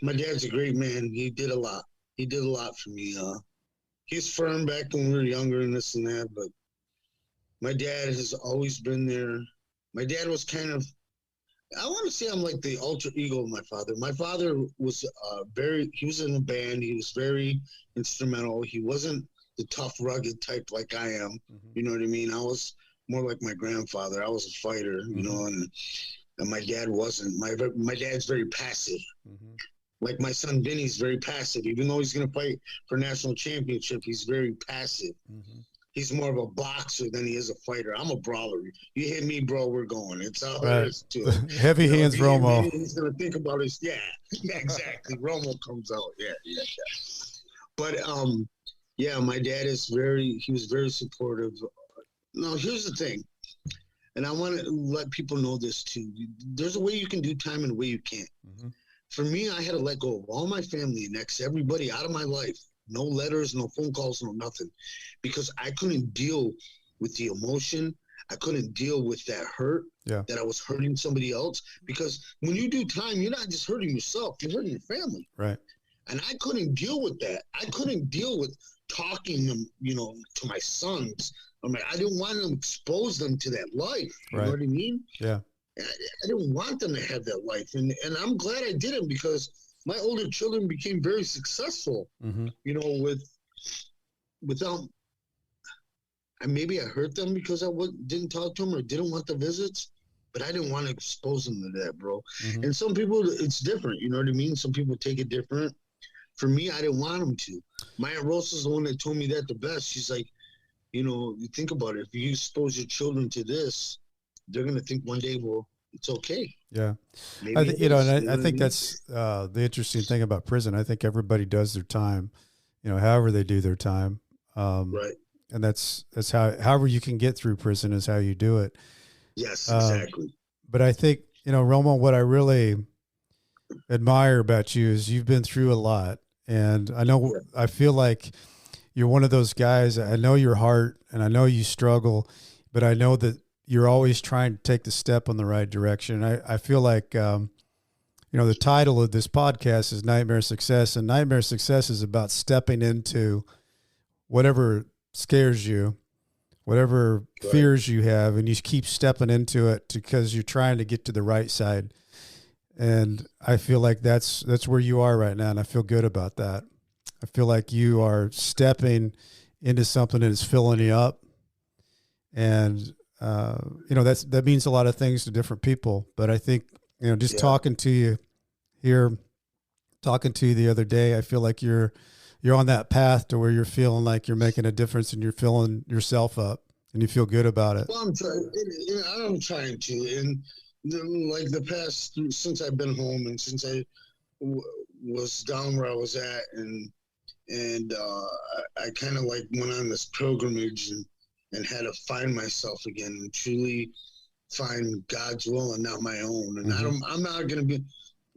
my dad's a great man. He did a lot. He did a lot for me. He's firm back when we were younger and this and that, but my dad has always been there. My dad was kind of, I want to say I'm like the alter ego of my father. My father was he was in a band. He was very instrumental. He wasn't the tough, rugged type like I am. Mm-hmm. You know what I mean? I was more like my grandfather. I was a fighter, you know, and my dad wasn't. My dad's very passive. Mm-hmm. Like my son Vinny's very passive. Even though he's going to fight for national championship, he's very passive. Mm-hmm. He's more of a boxer than he is a fighter. I'm a brawler. You hit me, bro, we're going. It's all there is to it. Heavy hands, Romo. He's going to think about his, yeah, exactly. Romo comes out, yeah. But, yeah, my dad he was very supportive. Now, here's the thing, and I want to let people know this too. There's a way you can do time and a way you can't. Mm-hmm. For me, I had to let go of all my family and everybody out of my life. No letters, no phone calls, no nothing. Because I couldn't deal with the emotion. I couldn't deal with that hurt, that I was hurting somebody else. Because when you do time, you're not just hurting yourself, you're hurting your family. Right. And I couldn't deal with that. I couldn't deal with talking them, to my sons. I mean, I didn't want to expose them to that life. You know what I mean? Yeah. I didn't want them to have that life. And I'm glad I didn't, because my older children became very successful, without, and maybe I hurt them because I didn't talk to them or didn't want the visits, but I didn't want to expose them to that, bro. Mm-hmm. And some people, it's different. You know what I mean? Some people take it different. For me, I didn't want them to. My Aunt Rosa's the one that told me that the best. She's like, you think about it. If you expose your children to this, they're going to think one day, well, it's okay. Yeah. I think that's the interesting thing about prison. I think everybody does their time, however they do their time. Right. And that's however you can get through prison is how you do it. Yes, exactly. But I think, Romo, what I really admire about you is you've been through a lot. And I feel like you're one of those guys. I know your heart and I know you struggle, but I know that you're always trying to take the step in the right direction. I feel like, the title of this podcast is Nightmare Success, and Nightmare Success is about stepping into whatever scares you, whatever fears you have, and you keep stepping into it because you're trying to get to the right side. And I feel like that's where you are right now, and I feel good about that. I feel like you are stepping into something that is filling you up, and that means a lot of things to different people. But I think talking to you here, talking to you the other day, I feel like you're on that path to where you're feeling like you're making a difference and you're filling yourself up and you feel good about it. Well, I'm trying to, and like the past, since I've been home and since I was down where I was at, and and I kind of like went on this pilgrimage and had to find myself again and truly find God's will and not my own. And I'm not gonna be.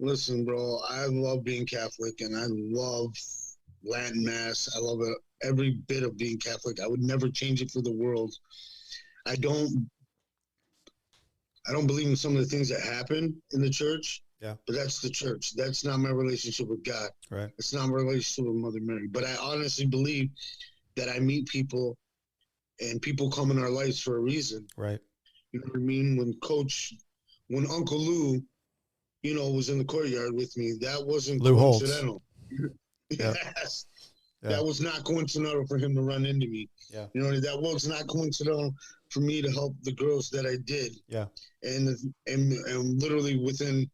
Listen, bro, I love being Catholic and I love Latin Mass. I love every bit of being Catholic. I would never change it for the world. I don't believe in some of the things that happen in the church. Yeah. But that's the church. That's not my relationship with God. Right. It's not my relationship with Mother Mary. But I honestly believe that I meet people and people come in our lives for a reason. Right. You know what I mean? When Uncle Lou, was in the courtyard with me, that wasn't Lou coincidental. Yep. Yes. Yeah. That was not coincidental for him to run into me. Yeah. That was not coincidental for me to help the girls that I did. Yeah. And literally within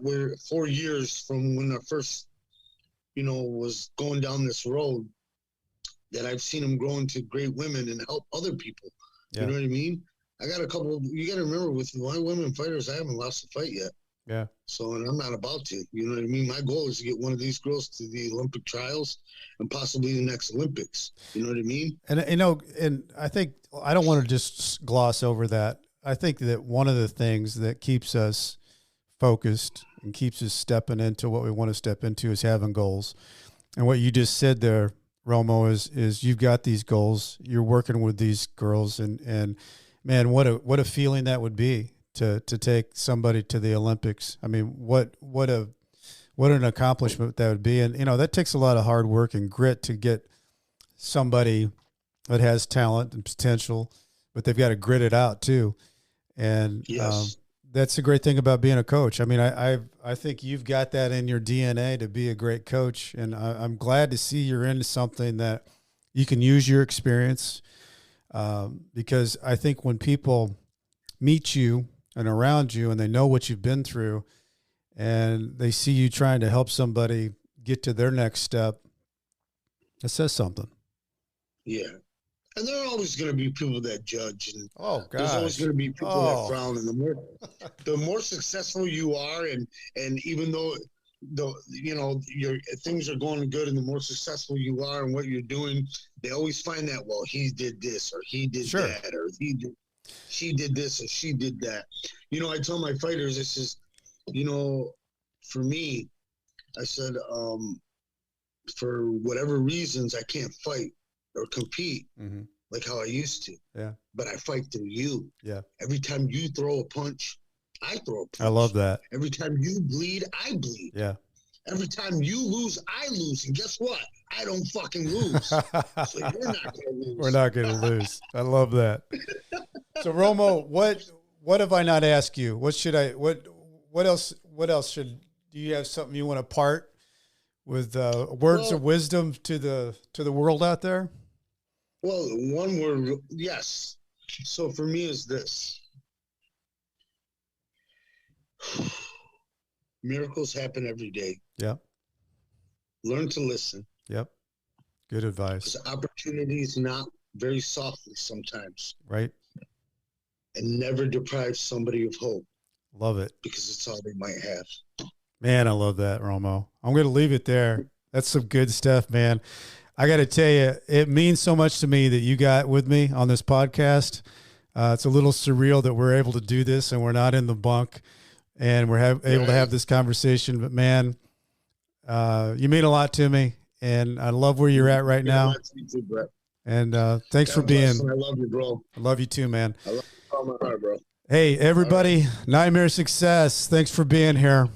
we're 4 years from when I first, was going down this road, that I've seen them grow into great women and help other people. Yeah. You know what I mean? I got a couple. You got to remember, with my women fighters, I haven't lost a fight yet. Yeah. So, and I'm not about to. You know what I mean? My goal is to get one of these girls to the Olympic trials and possibly the next Olympics. You know what I mean? And and I think I don't want to just gloss over that. I think that one of the things that keeps us focused and keeps us stepping into what we want to step into is having goals. And what you just said there, Romo, is you've got these goals. You're working with these girls, and man, what a feeling that would be to take somebody to the Olympics. I mean, what an accomplishment that would be. And that takes a lot of hard work and grit to get somebody that has talent and potential, but they've got to grit it out too. And yes. That's the great thing about being a coach. I mean, I think you've got that in your DNA to be a great coach, and I'm glad to see you're into something that you can use your experience, because I think when people meet you and around you and they know what you've been through and they see you trying to help somebody get to their next step, it says something. Yeah. And there are always going to be people that judge, and there's always going to be people that frown. And the more successful you are, and even though your things are going good, and the more successful you are and what you're doing, they always find that, well, he did this or he did that, or she did this or she did that. I tell my fighters, this is, for me, I said, for whatever reasons, I can't fight or compete like how I used to. Yeah. But I fight through you. Yeah. Every time you throw a punch, I throw a punch. I love that. Every time you bleed, I bleed. Yeah. Every time you lose, I lose. And guess what? I don't fucking lose. So you're not going to lose. We're not going to lose. I love that. So Romo, what have I not asked you? What else do you have something you want to part with words of wisdom to the world out there? Well, one word, yes. So for me is this. Miracles happen every day. Yep. Learn to listen. Yep. Good advice. Because opportunities knock very softly sometimes. Right. And never deprive somebody of hope. Love it. Because it's all they might have. Man, I love that, Romo. I'm going to leave it there. That's some good stuff, man. I got to tell you, it means so much to me that you got with me on this podcast. It's a little surreal that we're able to do this and we're not in the bunk and we're able to have this conversation. But, man, you mean a lot to me, and I love where you're at right now. And thanks for being. I love you, bro. I love you too, man. I love you from my heart, bro. Hey, everybody, Nightmare Success. Thanks for being here.